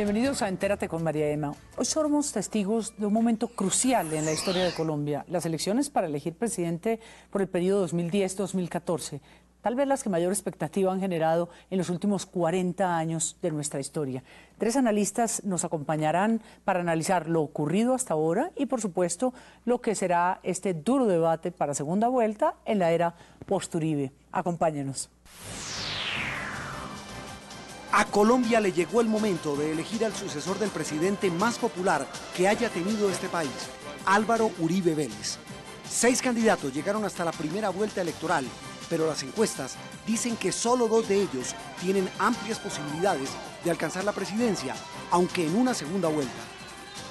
Bienvenidos a Entérate con María Emma. Hoy somos testigos de un momento crucial en la historia de Colombia, las elecciones para elegir presidente por el periodo 2010-2014, tal vez las que mayor expectativa han generado en los últimos 40 años de nuestra historia. Tres analistas nos acompañarán para analizar lo ocurrido hasta ahora y, por supuesto, lo que será este duro debate para segunda vuelta en la era post-Uribe. Acompáñenos. A Colombia le llegó el momento de elegir al sucesor del presidente más popular que haya tenido este país, Álvaro Uribe Vélez. 6 candidatos llegaron hasta la primera vuelta electoral, pero las encuestas dicen que solo 2 de ellos tienen amplias posibilidades de alcanzar la presidencia, aunque en una segunda vuelta.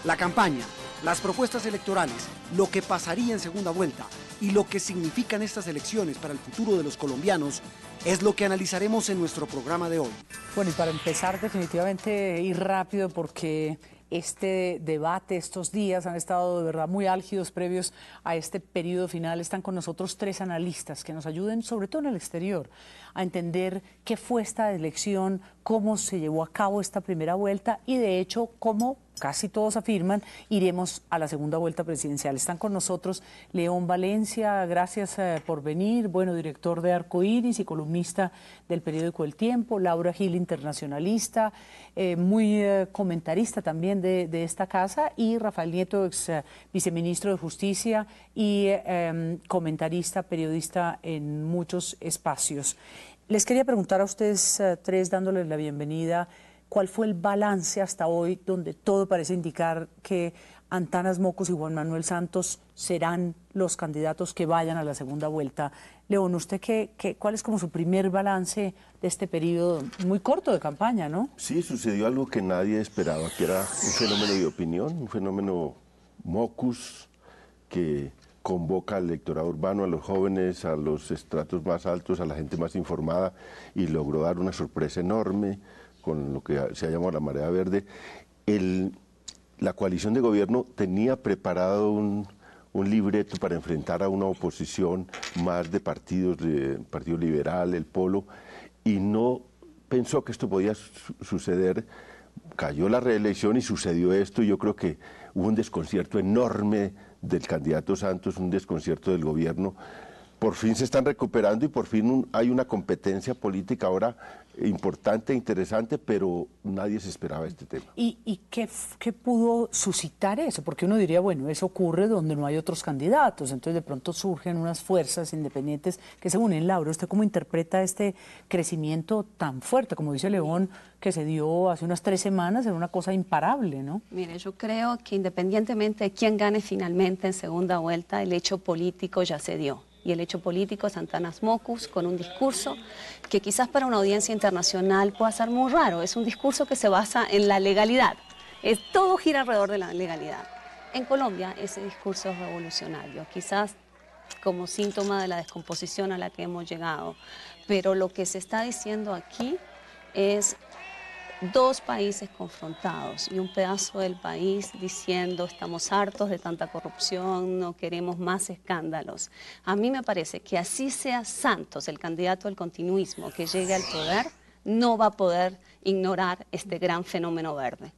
La campaña, las propuestas electorales, lo que pasaría en segunda vuelta y lo que significan estas elecciones para el futuro de los colombianos es lo que analizaremos en nuestro programa de hoy. Bueno, y para empezar definitivamente ir rápido porque este debate, estos días han estado de verdad muy álgidos previos a este periodo final. Están con nosotros 3 analistas que nos ayuden, sobre todo en el exterior, a entender qué fue esta elección, cómo se llevó a cabo esta primera vuelta y de hecho cómo, casi todos afirman, iremos a la segunda vuelta presidencial. Están con nosotros León Valencia, gracias por venir, bueno, director de Arco Iris y columnista del periódico El Tiempo, Laura Gil, internacionalista, muy comentarista también de esta casa, y Rafael Nieto, ex viceministro de Justicia y comentarista, periodista en muchos espacios. Les quería preguntar a ustedes 3, dándoles la bienvenida, ¿cuál fue el balance hasta hoy donde todo parece indicar que Antanas Mockus y Juan Manuel Santos serán los candidatos que vayan a la segunda vuelta? León, ¿usted cuál es como su primer balance de este periodo muy corto de campaña, no? Sí, sucedió algo que nadie esperaba, que era un fenómeno de opinión, un fenómeno Mockus que convoca al electorado urbano, a los jóvenes, a los estratos más altos, a la gente más informada, y logró dar una sorpresa enorme con lo que se ha llamado la marea verde. La coalición de gobierno tenía preparado un libreto para enfrentar a una oposición más de Partido Liberal, el Polo, y no pensó que esto podía suceder. Cayó la reelección y sucedió esto, y yo creo que hubo un desconcierto enorme del candidato Santos, un desconcierto del gobierno. Por fin se están recuperando y por fin hay una competencia política ahora importante, interesante, pero nadie se esperaba este tema. ¿Y qué pudo suscitar eso? Porque uno diría, bueno, eso ocurre donde no hay otros candidatos, entonces de pronto surgen unas fuerzas independientes que se unen. Laura, ¿usted cómo interpreta este crecimiento tan fuerte, como dice León, que se dio hace unas 3 semanas, en una cosa imparable, ¿no? Mire, yo creo que independientemente de quién gane finalmente en segunda vuelta, el hecho político ya se dio. Y el hecho político es Antanas Mockus con un discurso que quizás para una audiencia internacional pueda ser muy raro. Es un discurso que se basa en la legalidad. Todo gira alrededor de la legalidad. En Colombia ese discurso es revolucionario, quizás como síntoma de la descomposición a la que hemos llegado. Pero lo que se está diciendo aquí es 2 países confrontados y un pedazo del país diciendo estamos hartos de tanta corrupción, no queremos más escándalos. A mí me parece que así sea Santos, el candidato del continuismo que llegue al poder, no va a poder ignorar este gran fenómeno verde.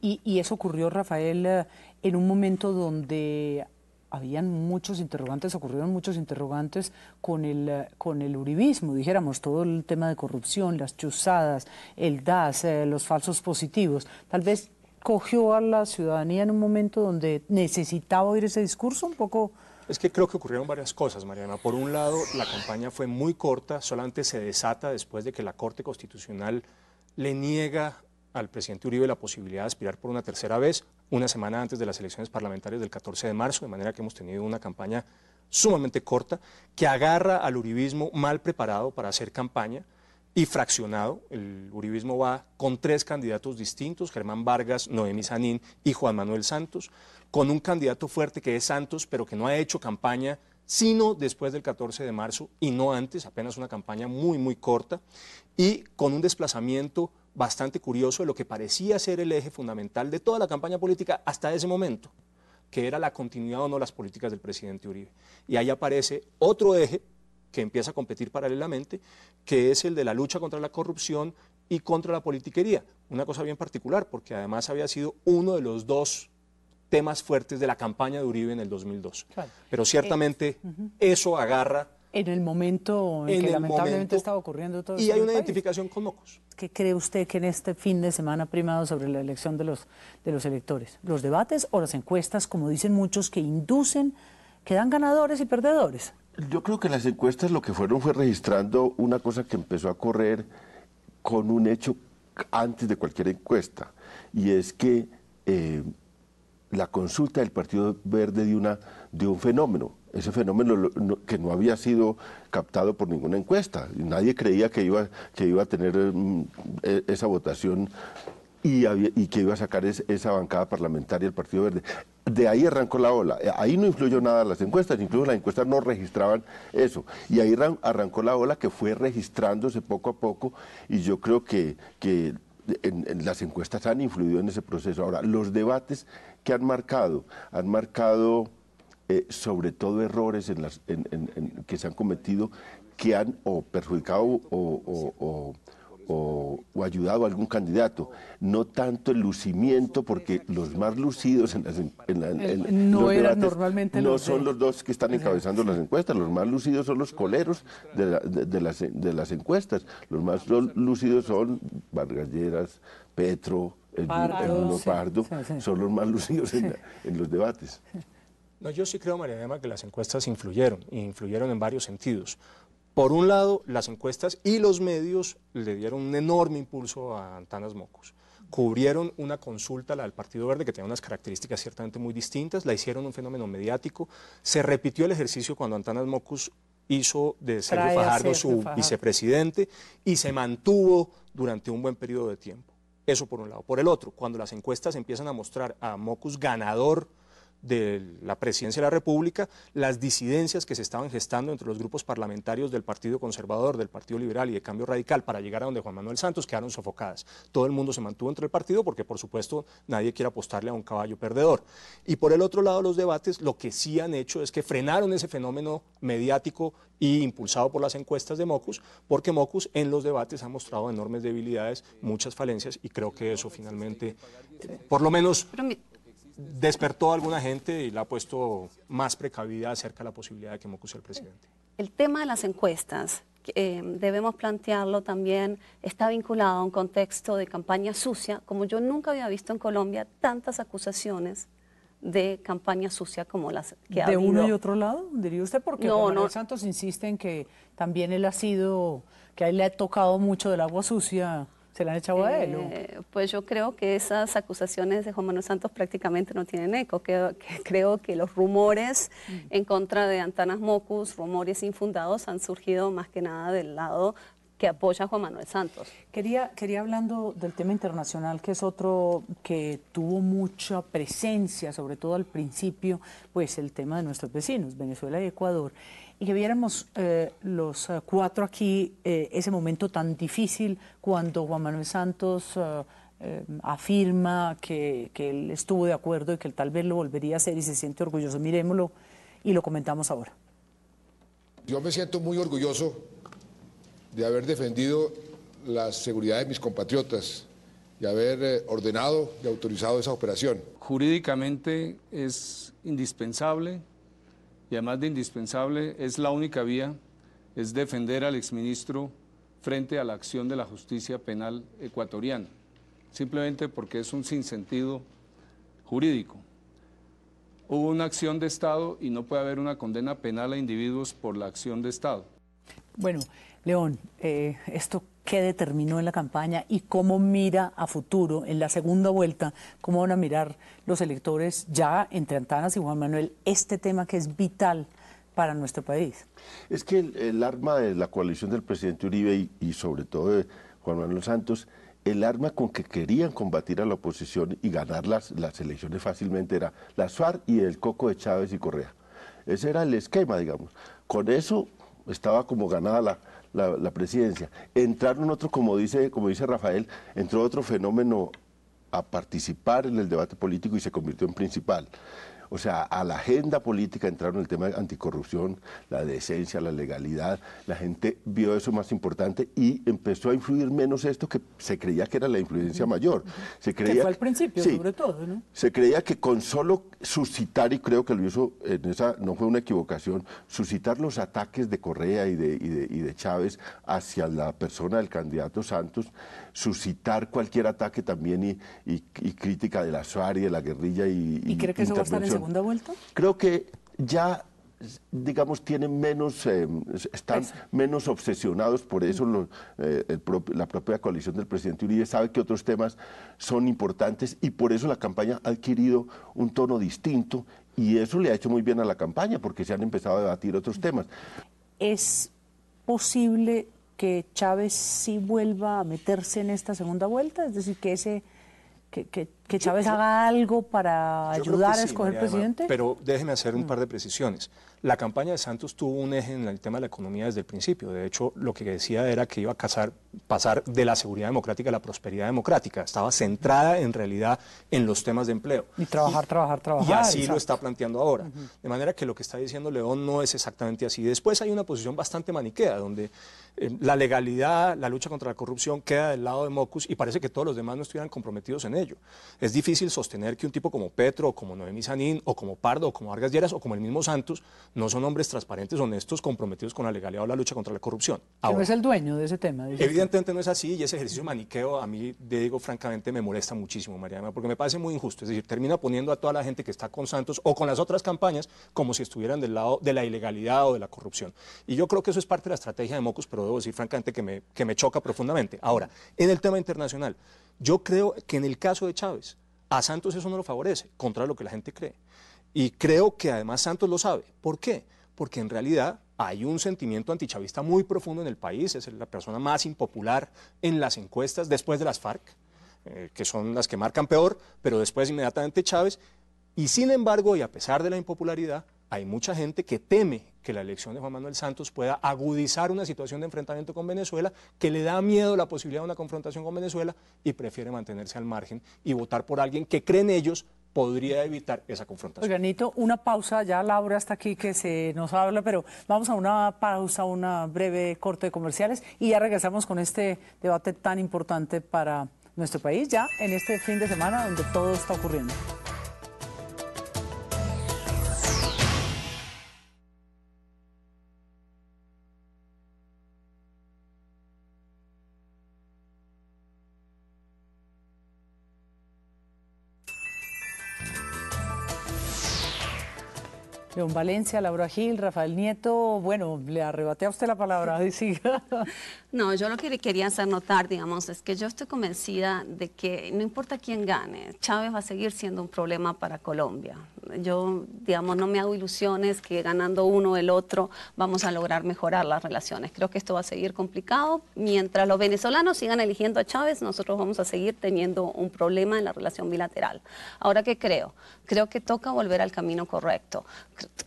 Y eso ocurrió, Rafael, en un momento donde habían muchos interrogantes, ocurrieron muchos interrogantes con el uribismo, dijéramos, todo el tema de corrupción, las chuzadas, el DAS, los falsos positivos. Tal vez cogió a la ciudadanía en un momento donde necesitaba oír ese discurso un poco. Es que creo que ocurrieron varias cosas, Mariana. Por un lado, la campaña fue muy corta, solamente se desata después de que la Corte Constitucional le niega al presidente Uribe la posibilidad de aspirar por una tercera vez, una semana antes de las elecciones parlamentarias del 14 de marzo, de manera que hemos tenido una campaña sumamente corta, que agarra al uribismo mal preparado para hacer campaña y fraccionado. El uribismo va con 3 candidatos distintos, Germán Vargas, Noemí Sanín y Juan Manuel Santos, con un candidato fuerte que es Santos, pero que no ha hecho campaña sino después del 14 de marzo y no antes, apenas una campaña muy, muy corta, y con un desplazamiento bastante curioso de lo que parecía ser el eje fundamental de toda la campaña política hasta ese momento, que era la continuidad o no de las políticas del presidente Uribe. Y ahí aparece otro eje que empieza a competir paralelamente, que es el de la lucha contra la corrupción y contra la politiquería. Una cosa bien particular, porque además había sido uno de los dos temas fuertes de la campaña de Uribe en el 2002. Claro. Pero ciertamente eso agarra... En el momento en que lamentablemente estaba ocurriendo todo esto. Y hay una identificación con Mockus. ¿Qué cree usted que en este fin de semana ha primado sobre la elección de los electores? ¿Los debates o las encuestas, como dicen muchos, que inducen, que dan ganadores y perdedores? Yo creo que las encuestas lo que fueron fue registrando una cosa que empezó a correr con un hecho antes de cualquier encuesta, y es que la consulta del Partido Verde de un fenómeno. Ese fenómeno que no había sido captado por ninguna encuesta. Nadie creía que iba a tener esa votación y que iba a sacar esa bancada parlamentaria del Partido Verde. De ahí arrancó la ola. Ahí no influyó nada las encuestas, incluso las encuestas no registraban eso. Y ahí arrancó la ola que fue registrándose poco a poco, y yo creo que en las encuestas han influido en ese proceso. Ahora, los debates que han marcado sobre todo errores que se han cometido, que han o perjudicado o ayudado a algún candidato, no tanto el lucimiento, porque los más lucidos en los debates normalmente no son los dos que están encabezando las encuestas. Los más lucidos son los coleros de las encuestas. Los más lucidos son Vargas Lleras, Petro, el Pardo, son los más lucidos en los debates. No, yo sí creo, María Emma, que las encuestas influyeron en varios sentidos. Por un lado, las encuestas y los medios le dieron un enorme impulso a Antanas Mockus. Cubrieron una consulta, la del Partido Verde, que tenía unas características ciertamente muy distintas, la hicieron un fenómeno mediático. Se repitió el ejercicio cuando Antanas Mockus hizo de Sergio Fajardo su vicepresidente, y se mantuvo durante un buen periodo de tiempo. Eso por un lado. Por el otro, cuando las encuestas empiezan a mostrar a Mockus ganador de la presidencia de la República, las disidencias que se estaban gestando entre los grupos parlamentarios del Partido Conservador, del Partido Liberal y de Cambio Radical para llegar a donde Juan Manuel Santos quedaron sofocadas. Todo el mundo se mantuvo entre el partido porque, por supuesto, nadie quiere apostarle a un caballo perdedor. Y por el otro lado, los debates lo que sí han hecho es que frenaron ese fenómeno mediático y impulsado por las encuestas de Mockus, porque Mockus en los debates ha mostrado enormes debilidades, muchas falencias, y creo que eso finalmente, por lo menos, despertó a alguna gente y la ha puesto más precavida acerca de la posibilidad de que Mockus sea el presidente. El tema de las encuestas, debemos plantearlo también, está vinculado a un contexto de campaña sucia, como yo nunca había visto en Colombia tantas acusaciones de campaña sucia como las que ha habido. ¿De uno y otro lado, diría usted? Porque Juan Manuel Santos insiste en que también él ha sido, que a él le ha tocado mucho del agua sucia. ¿Se la han echado a él? Pues yo creo que esas acusaciones de Juan Manuel Santos prácticamente no tienen eco. Creo que los rumores en contra de Antanas Mockus, rumores infundados, han surgido más que nada del lado que apoya a Juan Manuel Santos. Quería hablando del tema internacional, que es otro que tuvo mucha presencia, sobre todo al principio, pues el tema de nuestros vecinos, Venezuela y Ecuador. Y que viéramos los cuatro aquí ese momento tan difícil cuando Juan Manuel Santos afirma que él estuvo de acuerdo y que él tal vez lo volvería a hacer y se siente orgulloso. Miremoslo y lo comentamos ahora. Yo me siento muy orgulloso de haber defendido la seguridad de mis compatriotas y haber ordenado y autorizado esa operación. Jurídicamente es indispensable, y además de indispensable, es la única vía, es defender al exministro frente a la acción de la justicia penal ecuatoriana, simplemente porque es un sinsentido jurídico. Hubo una acción de Estado y no puede haber una condena penal a individuos por la acción de Estado. Bueno, León, ¿esto qué determinó en la campaña y cómo mira a futuro, en la segunda vuelta, cómo van a mirar los electores ya entre Antanas y Juan Manuel este tema que es vital para nuestro país? Es que el arma de la coalición del presidente Uribe y sobre todo de Juan Manuel Santos, el arma con que querían combatir a la oposición y ganar las elecciones fácilmente era la FARC y el coco de Chávez y Correa. Ese era el esquema, digamos. Con eso estaba como ganada la presidencia. Entraron otro, como dice Rafael, entró otro fenómeno a participar en el debate político y se convirtió en principal. O sea, a la agenda política entraron el tema de anticorrupción, la decencia, la legalidad. La gente vio eso más importante y empezó a influir menos esto que se creía que era la influencia mayor. Se creía, que fue al principio, sí, sobre todo, ¿no? Se creía que con solo suscitar, y creo que lo hizo, en esa no fue una equivocación, suscitar los ataques de Correa y de Chávez hacia la persona del candidato Santos, suscitar cualquier ataque también y crítica de la SUAR y de la guerrilla ¿Y cree que eso va a estar en segunda vuelta? Creo que ya, digamos, tienen menos, están menos obsesionados por eso. La propia coalición del presidente Uribe sabe que otros temas son importantes y por eso la campaña ha adquirido un tono distinto y eso le ha hecho muy bien a la campaña porque se han empezado a debatir otros temas. ¿Es posible que Chávez sí vuelva a meterse en esta segunda vuelta? Es decir, que Chávez haga algo para ayudar a escoger presidente. Pero déjeme hacer un par de precisiones. La campaña de Santos tuvo un eje en el tema de la economía desde el principio. De hecho, lo que decía era que iba a pasar de la seguridad democrática a la prosperidad democrática. Estaba centrada en realidad en los temas de empleo. Y trabajar. Y así lo está planteando ahora. De manera que lo que está diciendo León no es exactamente así. Después hay una posición bastante maniquea, donde la legalidad, la lucha contra la corrupción queda del lado de Mockus y parece que todos los demás no estuvieran comprometidos en ello. Es difícil sostener que un tipo como Petro, o como Noemí Sanín, o como Pardo, o como Vargas Lleras, o como el mismo Santos, no son hombres transparentes, honestos, comprometidos con la legalidad o la lucha contra la corrupción. Ahora, no es el dueño de ese tema. Evidentemente no es así y ese ejercicio maniqueo a mí, digo francamente, me molesta muchísimo, Mariana, porque me parece muy injusto. Es decir, termina poniendo a toda la gente que está con Santos o con las otras campañas como si estuvieran del lado de la ilegalidad o de la corrupción. Y yo creo que eso es parte de la estrategia de Mockus, pero debo decir francamente que me choca profundamente. Ahora, en el tema internacional, yo creo que en el caso de Chávez, a Santos eso no lo favorece, contra lo que la gente cree. Y creo que además Santos lo sabe. ¿Por qué? Porque en realidad hay un sentimiento antichavista muy profundo en el país, es la persona más impopular en las encuestas después de las FARC, que son las que marcan peor, pero después inmediatamente Chávez, y sin embargo, y a pesar de la impopularidad, hay mucha gente que teme que la elección de Juan Manuel Santos pueda agudizar una situación de enfrentamiento con Venezuela, que le da miedo la posibilidad de una confrontación con Venezuela y prefiere mantenerse al margen y votar por alguien que creen ellos podría evitar esa confrontación. Oiga, Nito, una pausa, ya Laura está aquí que se nos habla, pero vamos a una pausa, una breve corte de comerciales y ya regresamos con este debate tan importante para nuestro país, ya en este fin de semana donde todo está ocurriendo. León Valencia, Laura Gil, Rafael Nieto, bueno, le arrebaté a usted la palabra, siga. No, yo lo que quería hacer notar, digamos, es que yo estoy convencida de que no importa quién gane, Chávez va a seguir siendo un problema para Colombia. Yo, digamos, no me hago ilusiones que ganando uno o el otro vamos a lograr mejorar las relaciones. Creo que esto va a seguir complicado. Mientras los venezolanos sigan eligiendo a Chávez, nosotros vamos a seguir teniendo un problema en la relación bilateral. Ahora, ¿qué creo? Creo que toca volver al camino correcto.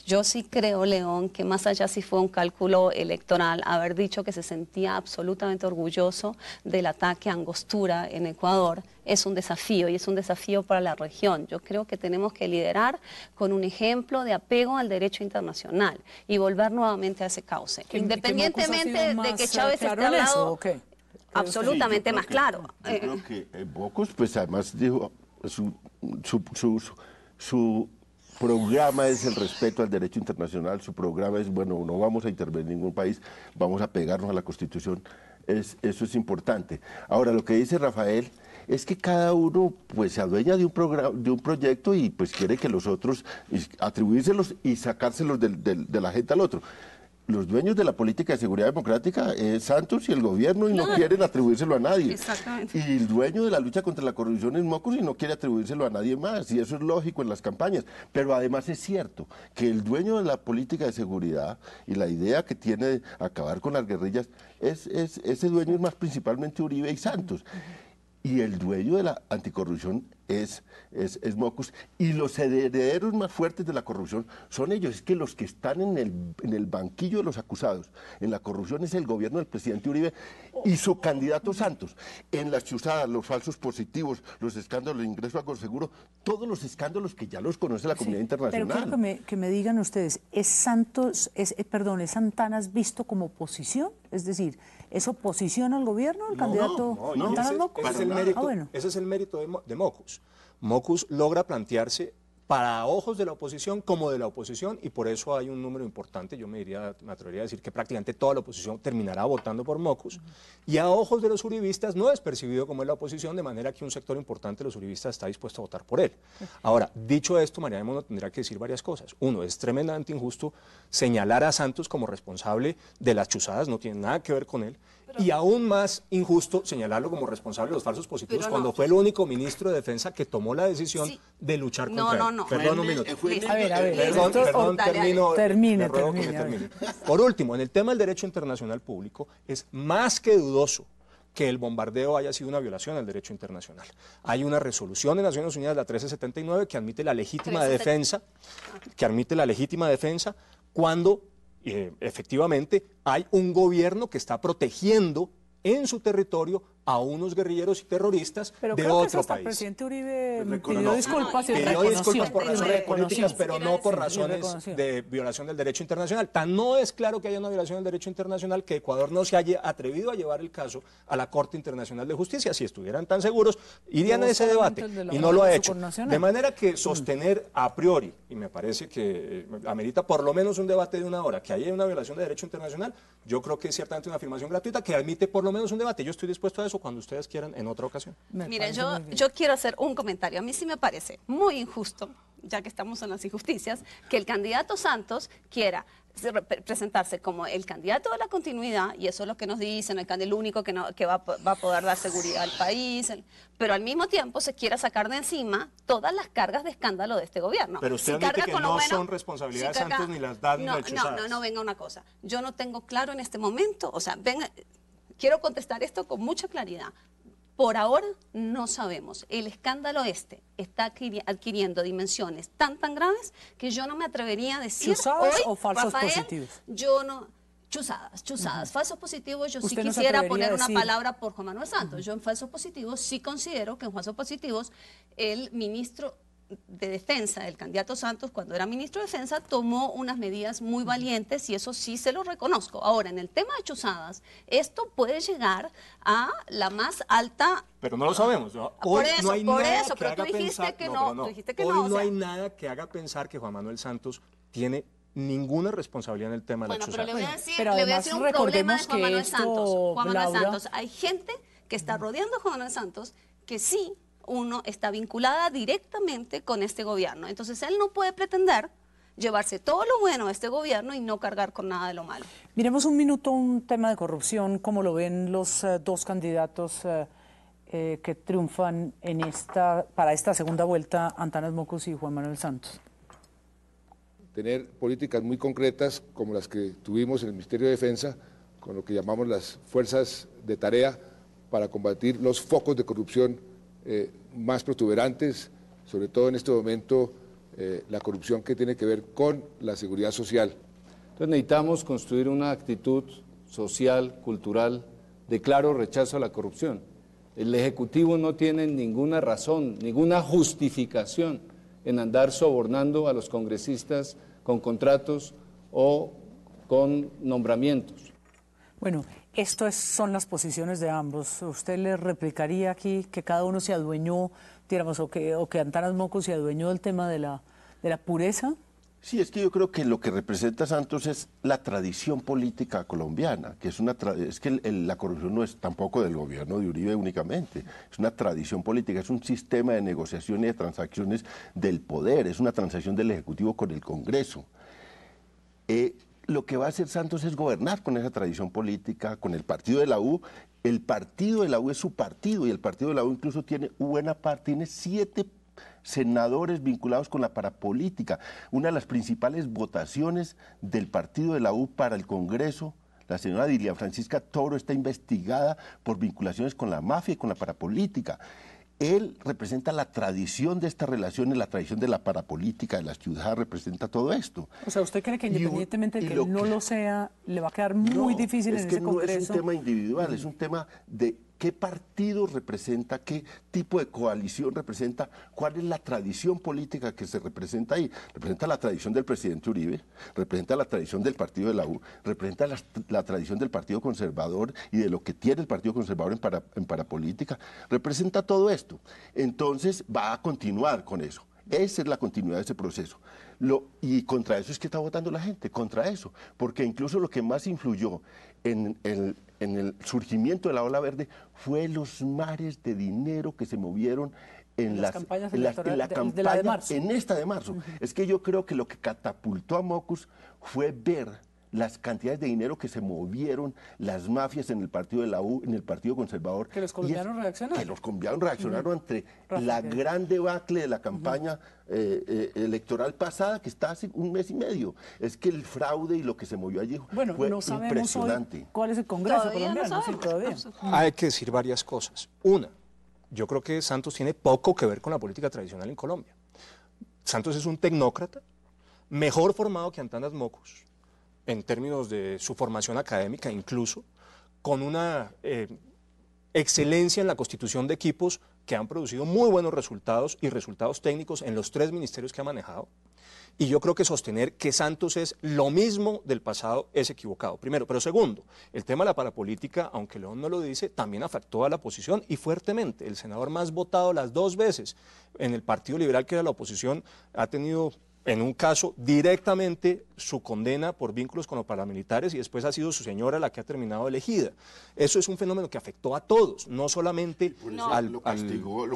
Yo sí creo, León, que más allá si fue un cálculo electoral, haber dicho que se sentía absolutamente orgulloso del ataque a Angostura en Ecuador es un desafío y es un desafío para la región. Yo creo que tenemos que liderar con un ejemplo de apego al derecho internacional y volver nuevamente a ese cauce. Independientemente de que Chávez esté al lado, absolutamente más claro. Yo creo que Mockus, pues además dijo, su programa es el respeto al derecho internacional, su programa es, bueno, no vamos a intervenir en ningún país, vamos a pegarnos a la Constitución, eso es importante. Ahora, lo que dice Rafael es que cada uno pues se adueña de un proyecto y pues quiere que los otros, atribuírselos y sacárselos de la gente al otro. Los dueños de la política de seguridad democrática es Santos y el gobierno y no quieren atribuírselo a nadie. Exactamente. Y el dueño de la lucha contra la corrupción es Mockus y no quiere atribuírselo a nadie más. Y eso es lógico en las campañas. Pero además es cierto que el dueño de la política de seguridad y la idea que tiene de acabar con las guerrillas, ese dueño es más principalmente Uribe y Santos. y el dueño de la anticorrupción es Mockus, y los herederos más fuertes de la corrupción son ellos. Es que los que están en el banquillo de los acusados en la corrupción es el gobierno del presidente Uribe y su candidato Santos. En las chuzadas, los falsos positivos, los escándalos de ingreso a Conseguro, todos los escándalos que ya los conoce la comunidad internacional. Pero quiero que me digan ustedes, ¿es Santanas visto como oposición? Es decir, ¿es oposición al gobierno el candidato Antanas Mockus? Ese es el mérito de Mockus. Mockus logra plantearse para ojos de la oposición como de la oposición, y por eso hay un número importante, yo me atrevería a decir que prácticamente toda la oposición terminará votando por Mockus, y a ojos de los uribistas no es percibido como es la oposición, de manera que un sector importante de los uribistas está dispuesto a votar por él. Ahora, dicho esto, María Mono tendrá que decir varias cosas. Uno, es tremendamente injusto señalar a Santos como responsable de las chuzadas, no tiene nada que ver con él, y aún más injusto señalarlo como responsable de los falsos positivos cuando fue el único ministro de Defensa que tomó la decisión de luchar contra él. Perdón un minuto. A ver. Perdón, termine. Por último, en el tema del derecho internacional público, es más que dudoso que el bombardeo haya sido una violación al derecho internacional. Hay una resolución de Naciones Unidas, la 1379, que admite la legítima defensa, cuando efectivamente hay un gobierno que está protegiendo en su territorio a unos guerrilleros y terroristas de otro país. El presidente Uribe pidió disculpas por razones políticas, pero no por razones de violación del derecho internacional. Tan no es claro que haya una violación del derecho internacional que Ecuador no se haya atrevido a llevar el caso a la Corte Internacional de Justicia. Si estuvieran tan seguros, irían a ese debate, y no lo ha hecho. De manera que sostener a priori, y me parece que amerita por lo menos un debate de una hora, que haya una violación de derecho internacional, yo creo que es ciertamente una afirmación gratuita que admite por lo menos un debate. Yo estoy dispuesto a eso cuando ustedes quieran en otra ocasión. Mire, yo quiero hacer un comentario. A mí sí me parece muy injusto, ya que estamos en las injusticias, que el candidato Santos quiera presentarse como el candidato de la continuidad, y eso es lo que nos dicen, el único que va a poder dar seguridad al país, pero al mismo tiempo se quiera sacar de encima todas las cargas de escándalo de este gobierno. Pero usted admite que no son responsabilidad de Santos ni las da ni las chuzadas. No, venga una cosa. Yo no tengo claro en este momento, o sea, venga, quiero contestar esto con mucha claridad. Por ahora no sabemos. El escándalo está adquiriendo dimensiones tan graves que yo no me atrevería a decir ¿Chuzadas hoy, o falsos Rafael, positivos? Yo no... Chuzadas. Falsos positivos, yo sí quisiera poner una palabra por Juan Manuel Santos. Yo en falsos positivos sí considero que en falsos positivos el ministro de Defensa, el candidato Santos, cuando era ministro de Defensa, tomó unas medidas muy valientes, y eso sí se lo reconozco. Ahora, en el tema de chuzadas, esto puede llegar a la más alta... Pero no lo sabemos, ¿no? Hoy no hay nada que haga pensar... Hoy no hay nada que haga pensar que Juan Manuel Santos tiene ninguna responsabilidad en el tema de la chuzada. Pero le voy a decir un problema de Juan Manuel Santos. Juan Manuel Santos, hay gente que está rodeando a Juan Manuel Santos que sí, uno está vinculada directamente con este gobierno. Entonces él no puede pretender llevarse todo lo bueno de este gobierno y no cargar con nada de lo malo. Miremos un minuto un tema de corrupción, como lo ven los dos candidatos que triunfan para esta segunda vuelta, Antanas Mockus y Juan Manuel Santos. Tener políticas muy concretas como las que tuvimos en el Ministerio de Defensa, con lo que llamamos las fuerzas de tarea para combatir los focos de corrupción más protuberantes, sobre todo en este momento la corrupción que tiene que ver con la seguridad social. Entonces necesitamos construir una actitud social, cultural, de claro rechazo a la corrupción. El Ejecutivo no tiene ninguna razón, ninguna justificación en andar sobornando a los congresistas con contratos o con nombramientos. Bueno, estas son las posiciones de ambos. ¿Usted le replicaría aquí que cada uno se adueñó, digamos, o que Antanas Mockus se adueñó del tema de la pureza? Sí, es que yo creo que lo que representa Santos es la tradición política colombiana, que es que la corrupción no es tampoco del gobierno de Uribe únicamente, es una tradición política, es un sistema de negociación y de transacciones del poder, es una transacción del Ejecutivo con el Congreso. Lo que va a hacer Santos es gobernar con esa tradición política, con el partido de la U. El partido de la U es su partido, y el partido de la U incluso tiene buena parte, tiene 7 senadores vinculados con la parapolítica. Una de las principales votaciones del partido de la U para el Congreso La señora Dilian Francisca Toro está investigada por vinculaciones con la mafia y con la parapolítica. Él representa la tradición de estas relaciones, la tradición de la parapolítica de la ciudad, representa todo esto. O sea, ¿usted cree que independientemente de que él no lo sea, le va a quedar muy difícil en ese Congreso? No es un tema individual, es un tema de qué partido representa, qué tipo de coalición representa, cuál es la tradición política que se representa ahí. Representa la tradición del presidente Uribe, representa la tradición del partido de la U, representa la tradición del Partido Conservador y de lo que tiene el Partido Conservador en parapolítica, representa todo esto. Entonces va a continuar con eso. Esa es la continuidad de ese proceso. Y contra eso es que está votando la gente, contra eso. Porque incluso lo que más influyó en el surgimiento de la ola verde fue los mares de dinero que se movieron en las campañas electorales, de marzo. En esta de marzo. Es que yo creo que lo que catapultó a Mockus fue ver las cantidades de dinero que se movieron las mafias en el partido de la U, en el Partido Conservador. Que los colombianos reaccionaron. Que los colombianos reaccionaron ante la gran debacle de la campaña electoral pasada, que está hace un mes y medio. Es que el fraude y lo que se movió allí fue no sabemos impresionante. Hoy cuál es el Congreso colombiano. Sí, todavía. Hay que decir varias cosas. Una, yo creo que Santos tiene poco que ver con la política tradicional en Colombia. Santos es un tecnócrata, mejor formado que Antanas Mockus, en términos de su formación académica incluso, con una excelencia en la constitución de equipos que han producido muy buenos resultados y resultados técnicos en los 3 ministerios que ha manejado. Y yo creo que sostener que Santos es lo mismo del pasado es equivocado, primero. Pero segundo, el tema de la parapolítica, aunque León no lo dice, también afectó a la oposición y fuertemente. El senador más votado las 2 veces en el Partido Liberal, que era la oposición, ha tenido en un caso directamente su condena por vínculos con los paramilitares y después ha sido su señora la que ha terminado elegida. Eso es un fenómeno que afectó a todos, no solamente lo castigó el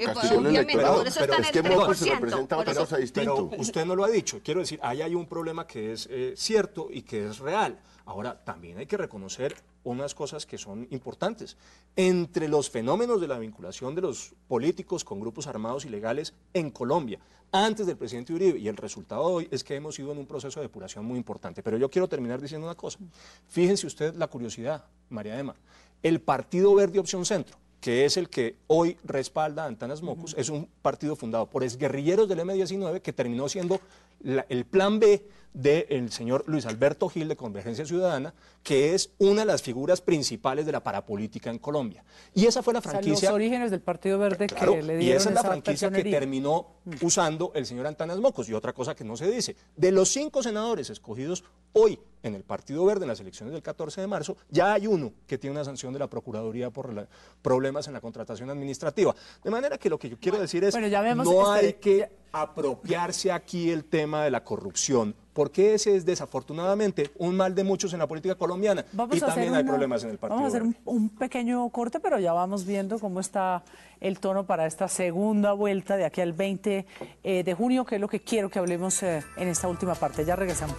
electorado. Pero es que Mockus representa otra cosa distinta. Pero usted no lo ha dicho. Quiero decir, ahí hay un problema que es cierto y que es real. Ahora, también hay que reconocer unas cosas que son importantes. Entre los fenómenos de la vinculación de los políticos con grupos armados ilegales en Colombia, antes del presidente Uribe, y el resultado de hoy es que hemos ido en un proceso de depuración muy importante. Pero yo quiero terminar diciendo una cosa. Fíjense usted la curiosidad, María Emma. El Partido Verde Opción Centro, que es el que hoy respalda a Antanas Mockus, es un partido fundado por exguerrilleros del M-19 que terminó siendo el plan B del señor Luis Alberto Gil de Convergencia Ciudadana, que es una de las figuras principales de la parapolítica en Colombia. Y esa fue la franquicia... O sea, los orígenes del Partido Verde, claro, que le dieron y esa es la franquicia personería que terminó usando el señor Antanas Mockus. Y otra cosa que no se dice, de los 5 senadores escogidos hoy en el Partido Verde en las elecciones del 14 de marzo, ya hay uno que tiene una sanción de la Procuraduría por problemas en la contratación administrativa. De manera que lo que yo quiero decir es, no hay que apropiarse aquí el tema de la corrupción, porque ese es desafortunadamente un mal de muchos en la política colombiana y también hay problemas en el Partido Vamos a hacer Verde. un pequeño corte, pero ya vamos viendo cómo está el tono para esta segunda vuelta de aquí al 20 de junio, que es lo que quiero que hablemos en esta última parte. Ya regresamos.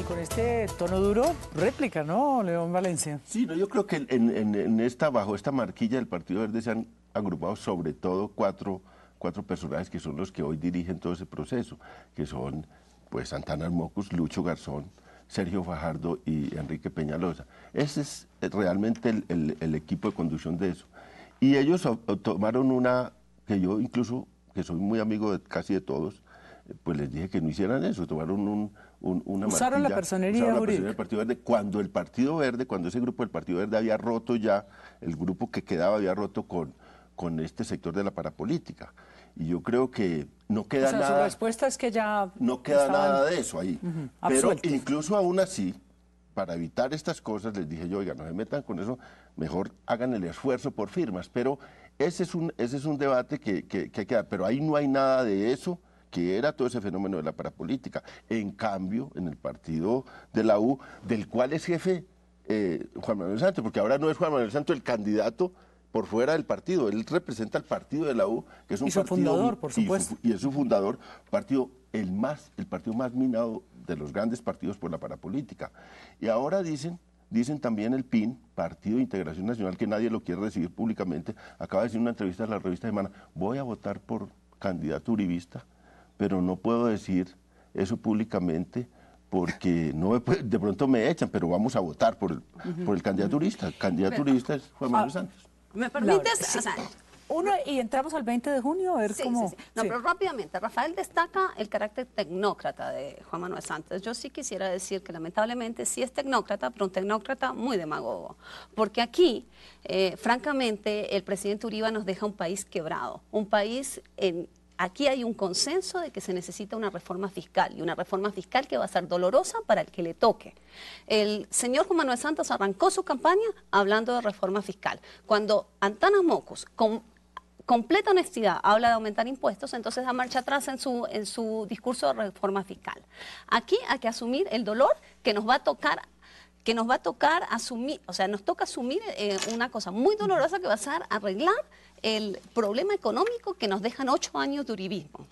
Con este tono duro, réplica, ¿no, León Valencia? Sí, no, yo creo que bajo esta marquilla del Partido Verde se han agrupado sobre todo cuatro personajes que son los que hoy dirigen todo ese proceso, que son pues Antanas Mockus, Lucho Garzón, Sergio Fajardo y Enrique Peñalosa. Ese es realmente el equipo de conducción de eso. Y ellos tomaron una, que yo incluso, que soy muy amigo de casi de todos, pues les dije que no hicieran eso, tomaron usaron la personería del Partido Verde, cuando el Partido Verde, cuando ese grupo del Partido Verde había roto ya, el grupo que quedaba había roto con este sector de la parapolítica. Y yo creo que no queda nada... Su respuesta es que ya... No queda nada de eso ahí. Pero absueltos. incluso aún así, para evitar estas cosas, les dije yo, oiga, no se metan con eso, mejor hagan el esfuerzo por firmas. Pero ese es un debate que queda, pero ahí no hay nada de eso, que era todo ese fenómeno de la parapolítica. En cambio, en el partido de la U, del cual es jefe Juan Manuel Santos, porque ahora no es Juan Manuel Santos el candidato por fuera del partido. Él representa el partido de la U, que es un partido... Y su fundador, por supuesto. Y es su fundador, partido el partido más minado de los grandes partidos por la parapolítica. Y ahora dicen también el PIN, Partido de Integración Nacional, que nadie lo quiere recibir públicamente, acaba de decir en una entrevista a la revista Semana, voy a votar por candidato uribista, pero no puedo decir eso públicamente porque de pronto me echan, pero vamos a votar por el candidato uribista. El candidato uribista es Juan Manuel Santos. ¿Me permites? Sí. Y entramos al 20 de junio a ver cómo... Sí. No, pero rápidamente, Rafael destaca el carácter tecnócrata de Juan Manuel Santos. Yo sí quisiera decir que lamentablemente sí es tecnócrata, pero un tecnócrata muy demagogo. Porque aquí, francamente, el presidente Uribe nos deja un país quebrado, un país Aquí hay un consenso de que se necesita una reforma fiscal, y una reforma fiscal que va a ser dolorosa para el que le toque. El señor Juan Manuel Santos arrancó su campaña hablando de reforma fiscal. Cuando Antanas Mockus, con completa honestidad, habla de aumentar impuestos, entonces da marcha atrás en su discurso de reforma fiscal. Aquí hay que asumir el dolor que nos va a tocar asumir, o sea, nos toca asumir una cosa muy dolorosa que va a ser arreglar el problema económico que nos dejan 8 años de uribismo.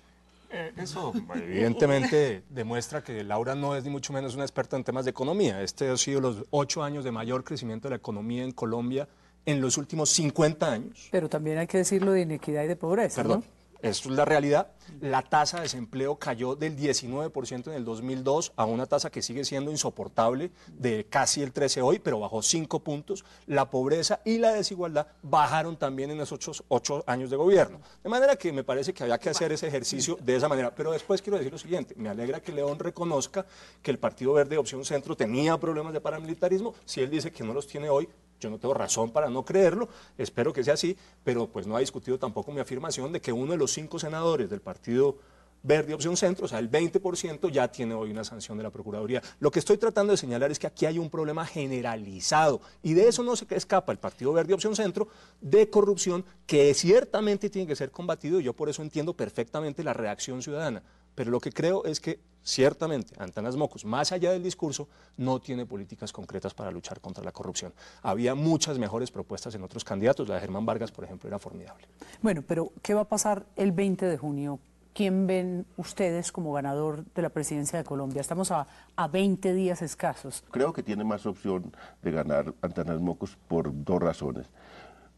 Eso evidentemente demuestra que Laura no es ni mucho menos una experta en temas de economía. Este ha sido los 8 años de mayor crecimiento de la economía en Colombia en los últimos 50 años. Pero también hay que decirlo de inequidad y de pobreza, Perdón. ¿no? Esto es la realidad. La tasa de desempleo cayó del 19% en el 2002 a una tasa que sigue siendo insoportable de casi el 13 hoy, pero bajó 5 puntos. La pobreza y la desigualdad bajaron también en esos 8 años de gobierno. De manera que me parece que había que hacer ese ejercicio de esa manera. Pero después quiero decir lo siguiente, me alegra que León reconozca que el Partido Verde Opción Centro tenía problemas de paramilitarismo. Si él dice que no los tiene hoy, yo no tengo razón para no creerlo, espero que sea así, pero pues no ha discutido tampoco mi afirmación de que uno de los 5 senadores del Partido Verde Opción Centro, o sea, el 20%, ya tiene hoy una sanción de la Procuraduría. Lo que estoy tratando de señalar es que aquí hay un problema generalizado y de eso no se escapa el Partido Verde Opción Centro, de corrupción que ciertamente tiene que ser combatido y yo por eso entiendo perfectamente la reacción ciudadana. Pero lo que creo es que ciertamente Antanas Mockus, más allá del discurso, no tiene políticas concretas para luchar contra la corrupción. Había muchas mejores propuestas en otros candidatos, la de Germán Vargas, por ejemplo, era formidable. Bueno, pero ¿qué va a pasar el 20 de junio? ¿Quién ven ustedes como ganador de la presidencia de Colombia? Estamos a 20 días escasos. Creo que tiene más opción de ganar Antanas Mockus por 2 razones.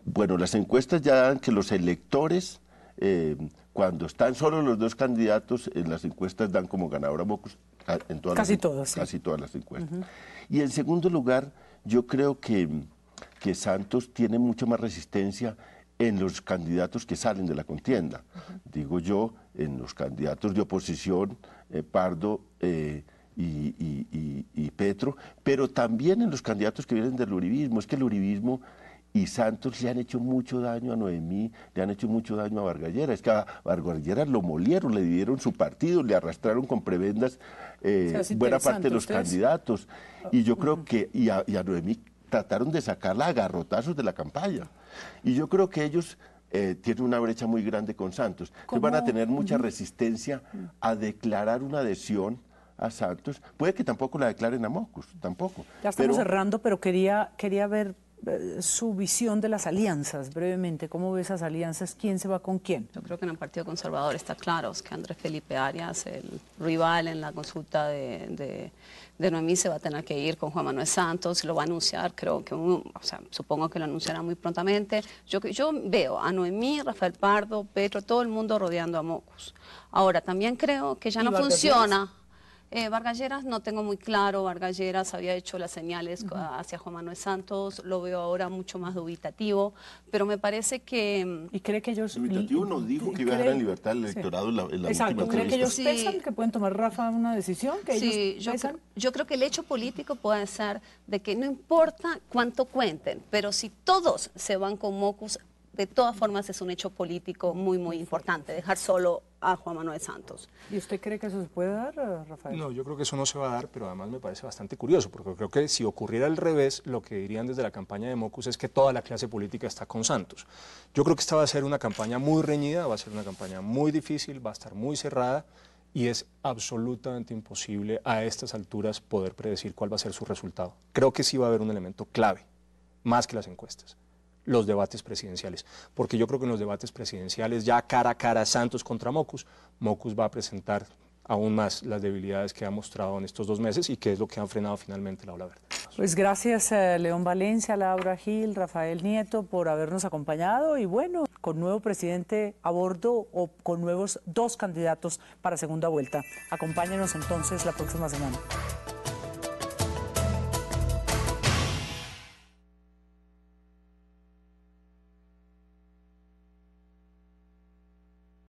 Bueno, las encuestas ya dan que los electores... cuando están solo los 2 candidatos, en las encuestas dan como ganador a Mockus, en todas casi todas, sí. Casi todas las encuestas. Y en segundo lugar, yo creo que Santos tiene mucha más resistencia en los candidatos que salen de la contienda. Digo yo, en los candidatos de oposición, Pardo y Petro, pero también en los candidatos que vienen del uribismo. Es que el uribismo y Santos le han hecho mucho daño a Noemí, le han hecho mucho daño a Vargas Lleras. Es que a Vargas Lleras lo molieron, le dividieron su partido, le arrastraron con prebendas buena parte de los candidatos. Y yo creo que, y a Noemí trataron de sacarla a garrotazos de la campaña. Y yo creo que ellos tienen una brecha muy grande con Santos. Entonces van a tener mucha resistencia a declarar una adhesión a Santos. Puede que tampoco la declaren a Mockus, tampoco. Ya estamos cerrando, pero quería ver su visión de las alianzas, brevemente. ¿Cómo ve esas alianzas? ¿Quién se va con quién? Yo creo que en el Partido Conservador está claro que Andrés Felipe Arias, el rival en la consulta de Noemí, se va a tener que ir con Juan Manuel Santos, lo va a anunciar, creo que, supongo que lo anunciará muy prontamente. Yo veo a Noemí, Rafael Pardo, Petro, todo el mundo rodeando a Mockus. Ahora, también creo que ya no funciona. Vargas Lleras no tengo muy claro. Vargas Lleras había hecho las señales hacia Juan Manuel Santos, lo veo ahora mucho más dubitativo, pero me parece que... ¿Y cree que ellos... Dubitativo nos dijo que iba a dejar en libertad el electorado en la última Exacto, ¿cree que ellos entrevista? pesan, que pueden tomar, Rafa, una decisión? ¿Que ellos pesan? Yo creo que el hecho político puede ser de que no importa cuánto cuenten, pero si todos se van con Mockus, de todas formas es un hecho político muy, muy importante, dejar solo a Juan Manuel Santos. ¿Y usted cree que eso se puede dar, Rafael? No, yo creo que eso no se va a dar, pero además me parece bastante curioso, porque creo que si ocurriera al revés, lo que dirían desde la campaña de Mockus es que toda la clase política está con Santos. Yo creo que esta va a ser una campaña muy reñida, va a ser una campaña muy difícil, va a estar muy cerrada, y es absolutamente imposible a estas alturas poder predecir cuál va a ser su resultado. Creo que sí va a haber un elemento clave, más que las encuestas. los debates presidenciales, porque yo creo que en los debates presidenciales, ya cara a cara Santos contra Mockus, Mockus va a presentar aún más las debilidades que ha mostrado en estos 2 meses y que es lo que han frenado finalmente la ola verde. Pues gracias León Valencia, Laura Gil, Rafael Nieto por habernos acompañado y bueno, con nuevo presidente a bordo o con nuevos 2 candidatos para segunda vuelta. Acompáñenos entonces la próxima semana.